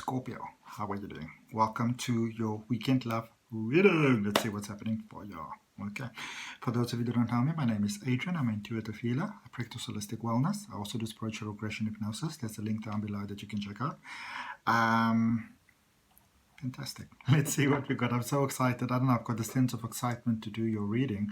Scorpio, how are you doing? Welcome to your weekend love reading. Let's see what's happening for you. Okay. For those of you that don't know me, my name is Adrian. I'm an intuitive healer. I practice holistic wellness. I also do spiritual regression hypnosis. There's a link down below that you can check out. Fantastic. Let's see what we got. I'm so excited. I don't know, I've got the sense of excitement to do your reading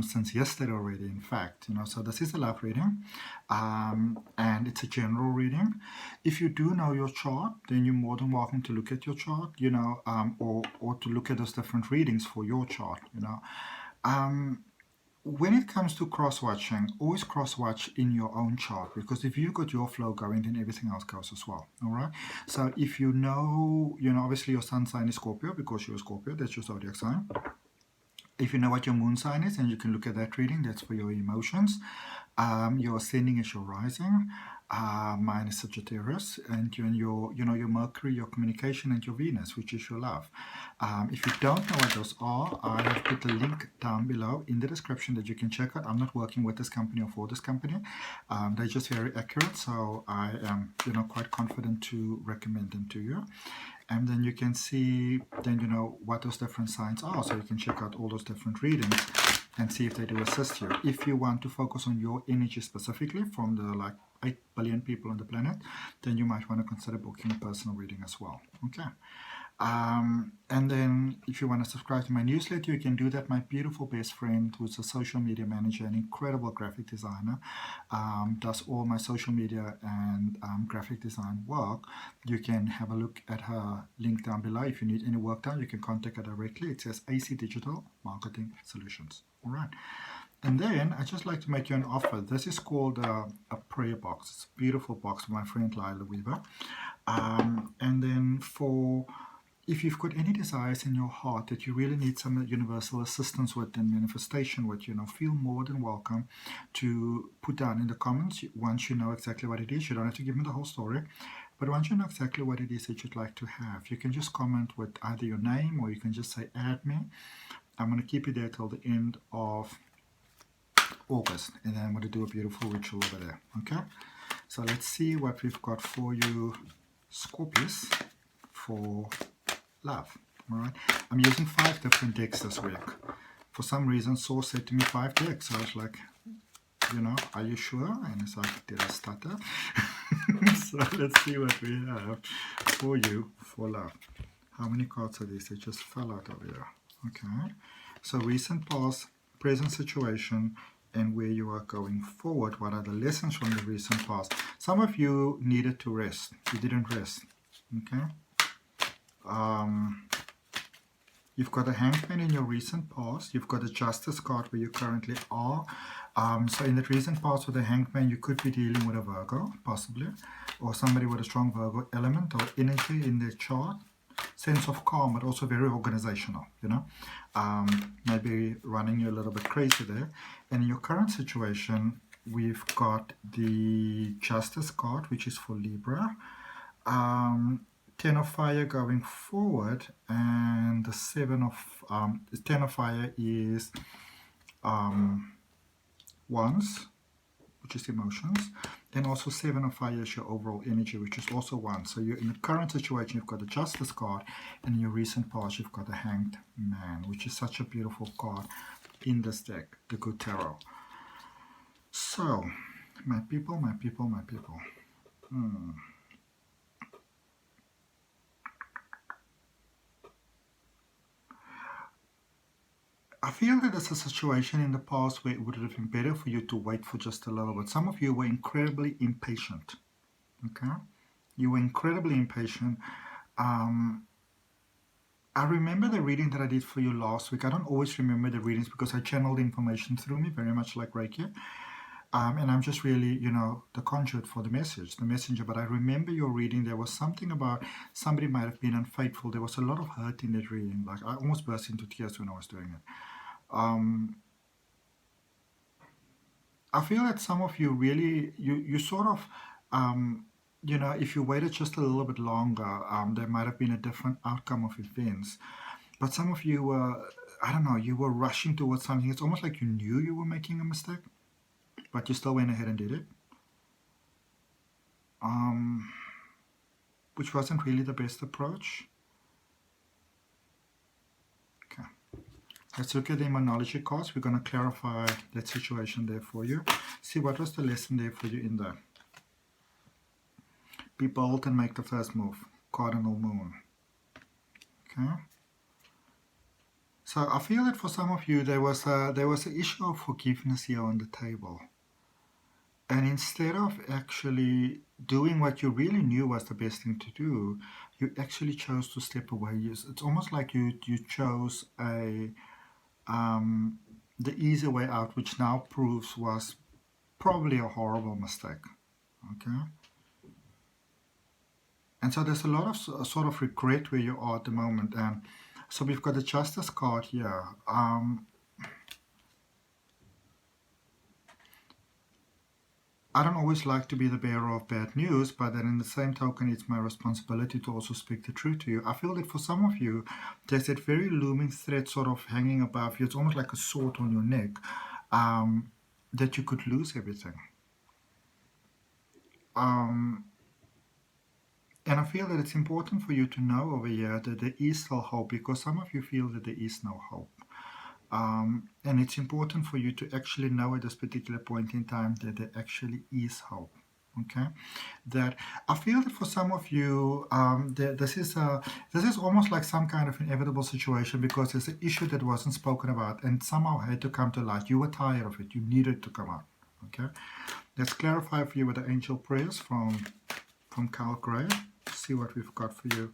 since yesterday already, in fact. So this is a love reading and it's a general reading. If you do know your chart, then you're more than welcome to look at your chart, or to look at those different readings for your chart, When it comes to cross-watching, always cross-watch in your own chart, because if you've got your flow going, then everything else goes as well, all right? So if you know, obviously your sun sign is Scorpio, because you're a Scorpio, that's your zodiac sign. If you know what your moon sign is, and you can look at that reading, that's for your emotions. Your ascending is your rising. Mine is Sagittarius, and your Mercury, your communication, and your Venus, which is your love. If you don't know what those are, I have put a link down below in the description that you can check out. I'm not working with this company or for this company. They're just very accurate, so I am quite confident to recommend them to you. And then you can see what those different signs are, so you can check out all those different readings and see if they do assist you. If you want to focus on your energy specifically from the 8 billion people on the planet, then you might want to consider booking a personal reading as well. Okay. And then if you want to subscribe to my newsletter, you can do that. My beautiful best friend, who's a social media manager, an incredible graphic designer, does all my social media and graphic design work. You can have a look at her link down below. If you need any work done, you can contact her directly. It says AC Digital Marketing Solutions. All right. And then I just like to make you an offer. This is called a prayer box. It's a beautiful box from my friend Lila Weaver. And then if you've got any desires in your heart that you really need some universal assistance with and manifestation with, feel more than welcome to put down in the comments once you know exactly what it is. You don't have to give me the whole story, but once you know exactly what it is that you'd like to have, you can just comment with either your name or you can just say add me. I'm going to keep you there till the end of August, and then I'm going to do a beautiful ritual over there. Okay, so let's see what we've got for you, Scorpius, for love. All right, I'm using 5 different decks this week. For some reason, Source said to me 5 decks. So I was like, are you sure? And it's like, did I stutter? So let's see what we have for you for love. How many cards are these? They just fell out over here. Okay, so recent past, present situation, and where you are going forward. What are the lessons from the recent past? Some of you needed to rest. You didn't rest. Okay. You've got a Hangman in your recent past. You've got a Justice card where you currently are. So in the recent past with the Hangman, you could be dealing with a Virgo, possibly, or somebody with a strong Virgo element or energy in their chart. Sense of calm, but also very organizational, maybe running you a little bit crazy there. And in your current situation, we've got the Justice card, which is for Libra. 10 of Fire going forward, and the 10 of Fire is Wands, which is emotions, and also 7 of Fire is your overall energy, which is also 1. So you're in the current situation, you've got the Justice card, and in your recent past, you've got the Hanged Man, which is such a beautiful card in this deck, the Good Tarot. So, my people. I feel that there's a situation in the past where it would have been better for you to wait for just a little bit. Some of you were incredibly impatient. Okay? You were incredibly impatient. I remember the reading that I did for you last week. I don't always remember the readings because I channeled information through me, very much like Reiki. And I'm just really, the conduit for the messenger. But I remember your reading. There was something about somebody might have been unfaithful. There was a lot of hurt in that reading. Like I almost burst into tears when I was doing it. I feel that some of you really, you sort of, if you waited just a little bit longer, there might have been a different outcome of events. But some of you were, I don't know, you were rushing towards something. It's almost like you knew you were making a mistake, but you still went ahead and did it. which wasn't really the best approach. Okay. Let's look at the Moonology cards. We're going to clarify that situation there for you. See what was the lesson there for you in there. Be bold and make the first move. Cardinal Moon. Okay. So I feel that for some of you there was an issue of forgiveness here on the table. And instead of actually doing what you really knew was the best thing to do, you actually chose to step away. It's almost like you chose the easy way out, which now proves was probably a horrible mistake. Okay. And so there's a lot of sort of regret where you are at the moment. And so we've got the Justice card here. I don't always like to be the bearer of bad news, but then in the same token, it's my responsibility to also speak the truth to you. I feel that for some of you, there's that very looming threat sort of hanging above you. It's almost like a sword on your neck, that you could lose everything. And I feel that it's important for you to know over here that there is still hope, because some of you feel that there is no hope. And it's important for you to actually know at this particular point in time that there actually is hope. Okay, that I feel that for some of you, this is almost like some kind of inevitable situation, because there's an issue that wasn't spoken about and somehow had to come to light. You were tired of it. You needed to come out. Okay, let's clarify for you with the angel prayers from Cal Gray. See what we've got for you.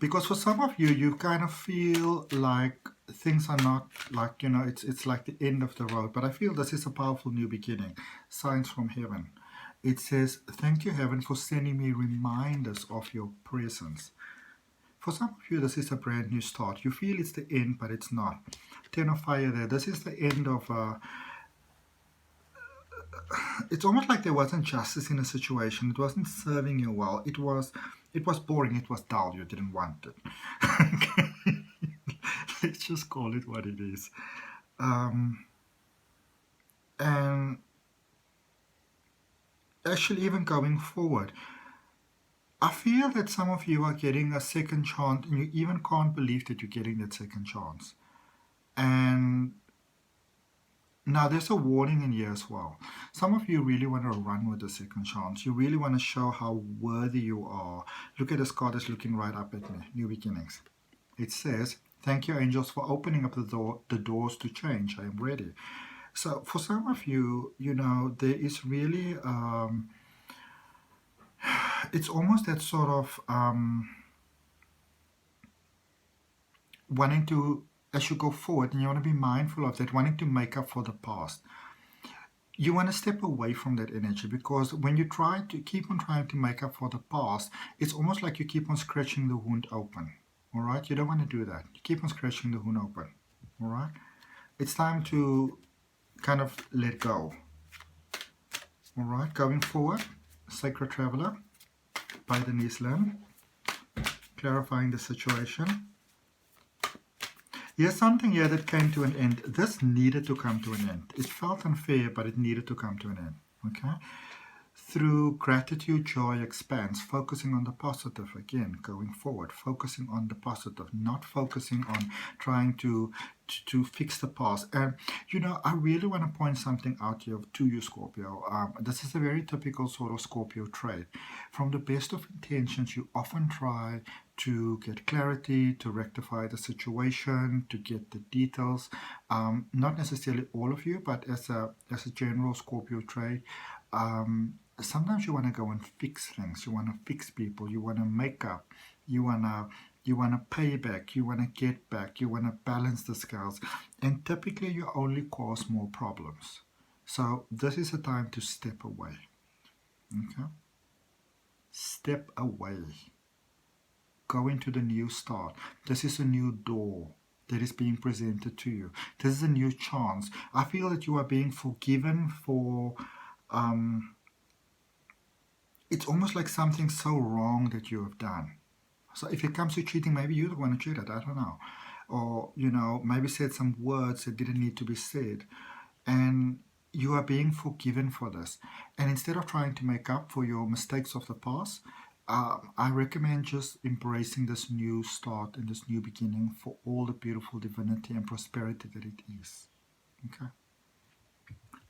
Because for some of you, you kind of feel like things are not like, it's like the end of the road. But I feel this is a powerful new beginning. Signs from heaven. It says, thank you, heaven, for sending me reminders of your presence. For some of you, this is a brand new start. You feel it's the end, but it's not. Ten of fire there. This is the end of... it's almost like there wasn't justice in a situation. It wasn't serving you well. It was boring. It was dull. You didn't want it. Let's just call it what it is. And actually, even going forward, I feel that some of you are getting a second chance, and you even can't believe that you're getting that second chance. And now, there's a warning in here as well. Some of you really want to run with the second chance. You really want to show how worthy you are. Look at this card that's looking right up at me. New beginnings. It says, thank you, angels, for opening up the doors to change. I am ready. So for some of you, there is really... it's almost that sort of wanting to... As you go forward, and you want to be mindful of that, wanting to make up for the past. You want to step away from that energy, because when you keep on trying to make up for the past, it's almost like you keep on scratching the wound open. All right? You don't want to do that. You keep on scratching the wound open. All right? It's time to kind of let go. All right? Going forward, Sacred Traveler by Denise Linn. Clarifying the situation. Here's something here that came to an end. This needed to come to an end. It felt unfair, but it needed to come to an end. Okay? Through gratitude, joy expands, focusing on the positive again, going forward, focusing on the positive, not focusing on trying to fix the past. And, I really want to point something out here to you, Scorpio. This is a very typical sort of Scorpio trait. From the best of intentions, you often try to get clarity, to rectify the situation, to get the details. Not necessarily all of you, but as a general Scorpio trait, sometimes you want to go and fix things. You want to fix people. You want to make up. You want to pay back. You want to get back. You want to balance the scales. And typically you only cause more problems. So this is a time to step away. Okay? Step away. Go into the new start. This is a new door that is being presented to you. This is a new chance. I feel that you are being forgiven for... it's almost like something so wrong that you have done. So if it comes to cheating, maybe you're the one who cheated, I don't know. Or, maybe said some words that didn't need to be said. And you are being forgiven for this. And instead of trying to make up for your mistakes of the past, I recommend just embracing this new start and this new beginning for all the beautiful divinity and prosperity that it is. Okay?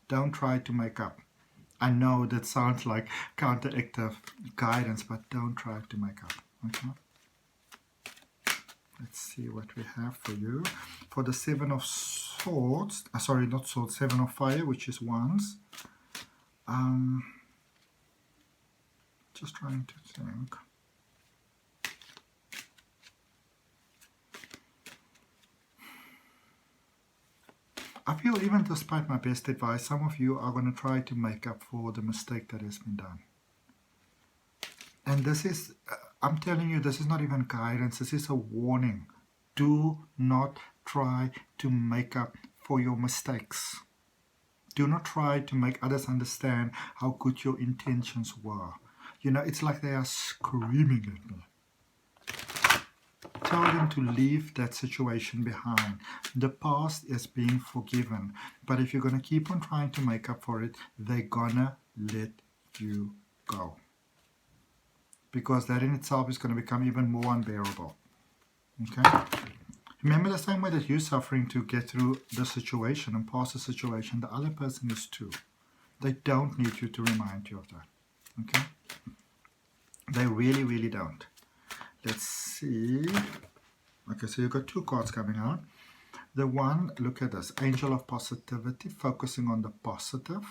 Don't try to make up. I know that sounds like counteractive guidance, but don't try to make up. Okay? Let's see what we have for you. For the Seven of Swords, sorry, not Swords, Seven of Fire, which is Wands. Just trying to think. I feel even despite my best advice, some of you are going to try to make up for the mistake that has been done. And this is, I'm telling you, this is not even guidance, this is a warning. Do not try to make up for your mistakes. Do not try to make others understand how good your intentions were. You know, it's like they are screaming at me. Tell them to leave that situation behind. The past is being forgiven. But if you're going to keep on trying to make up for it, they're gonna let you go. Because that in itself is going to become even more unbearable. Okay? Remember, the same way that you're suffering to get through the situation and pass the situation, the other person is too. They don't need you to remind you of that. Okay? They really, really don't. Let's see. Okay, so you've got two cards coming out. The one, look at this, Angel of Positivity, focusing on the positive,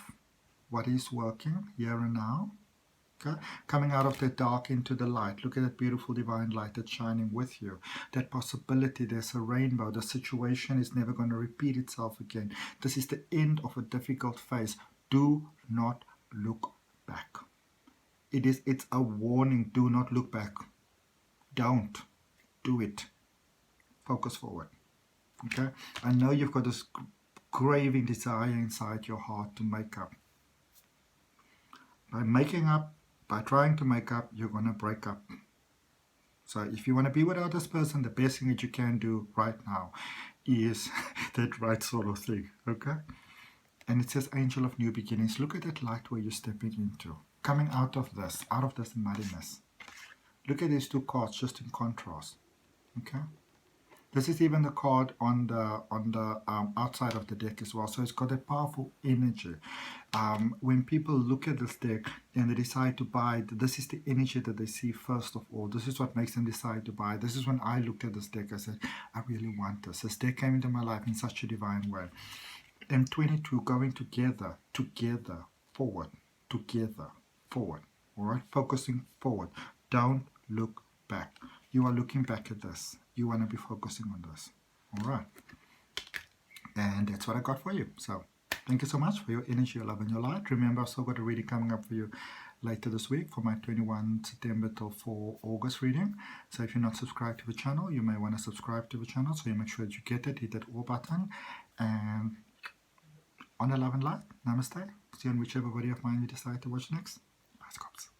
what is working here and now. Okay, coming out of the dark into the light. Look at that beautiful divine light that's shining with you. That possibility, there's a rainbow. The situation is never going to repeat itself again. This is the end of a difficult phase. Do not look back. It's a warning. Do not look back. Don't do it. Focus forward. Okay, I know you've got this craving desire inside your heart to make up. By making up, by trying to make up, you're going to break up. So if you want to be without this person, the best thing that you can do right now is that right sort of thing. Okay? And it says Angel of New Beginnings. Look at that light where you're stepping into. Coming out of this muddiness. Look at these two cards just in contrast. Okay? This is even the card on the outside of the deck as well. So it's got a powerful energy. When people look at this deck and they decide to buy, this is the energy that they see first of all. This is what makes them decide to buy. This is when I looked at this deck, I said, I really want this. This deck came into my life in such a divine way. And 22, going together, forward, together, forward. All right, focusing forward. Don't look back. You are looking back at this. You want to be focusing on this. All right. And that's what I got for you. So thank you so much for your energy, your love, and your light. Remember, I've still got a reading coming up for you later this week for my 21 September till 4 August reading. So if you're not subscribed to the channel, you may want to subscribe to the channel so you make sure that you get it. Hit that all button. And on the love and light, namaste. See you on whichever video of mine you decide to watch next. Bye, Scorps.